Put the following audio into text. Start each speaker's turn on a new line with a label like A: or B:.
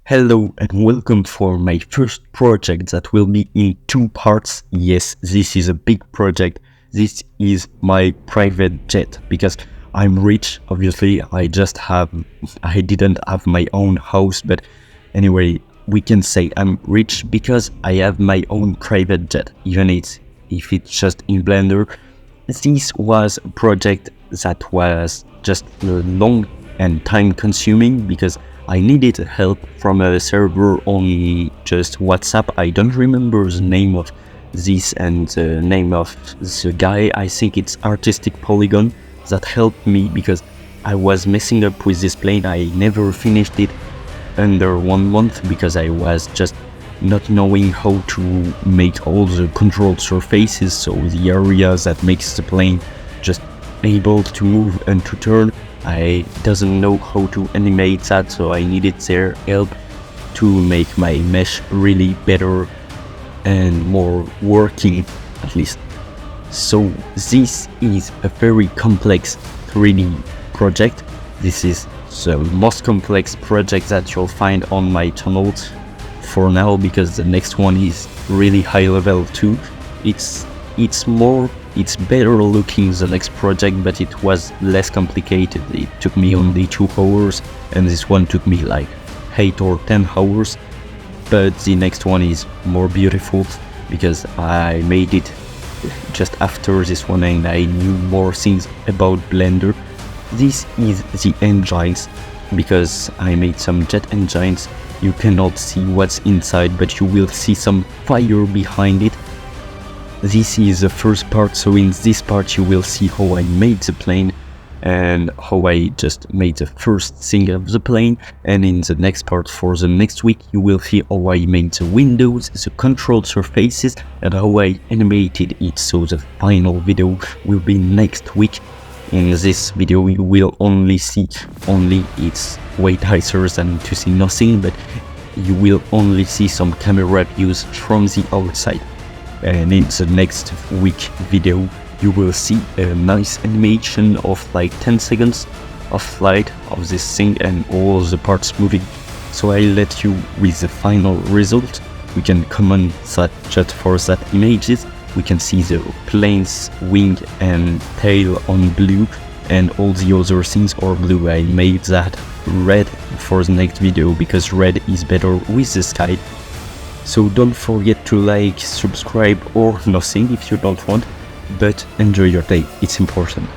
A: Hello and welcome for my first project that will be in two parts. Yes, this is a big project. This is my private jet because I'm rich. Obviously, I didn't have my own house, but anyway, we can say I'm rich because I have my own private jet, even if it's just in Blender. This was a project that was just long and time consuming because I needed help from a server on just WhatsApp. I don't remember the name of this and the name of the guy. I think it's Artistic Polygon that helped me because I was messing up with this plane. I never finished it under 1 month because I was just not knowing how to make all the controlled surfaces, so the areas that makes the plane just able to move and to turn. I doesn't know how to animate that, so I needed their help to make my mesh really better and more working, at least. So this is a very complex 3D project. This is the most complex project that you'll find on my channel for now, because the next one is really high level too. It's better looking the next project, but it was less complicated. It took me only 2 hours and this one took me like 8 or 10 hours. But the next one is more beautiful because I made it just after this one and I knew more things about Blender. This is the engines because I made some jet engines. You cannot see what's inside, but you will see some fire behind it. This is the first part, so in this part you will see how I made the plane and how I just made the first thing of the plane, and in the next part for the next week you will see how I made the windows, the controlled surfaces, and how I animated it. So the final video will be next week. In this video you will only see it's way nicer than to see nothing, but you will only see some camera views from the outside. And in the next week video you will see a nice animation of like 10 seconds of flight of this thing and all the parts moving. So I'll let you with the final result. We can comment that just for that images. We can see the plane's wing and tail on blue, and all the other things are blue. I made that red for the next video because red is better with the sky. So don't forget to like, subscribe or nothing if you don't want, but enjoy your day, it's important.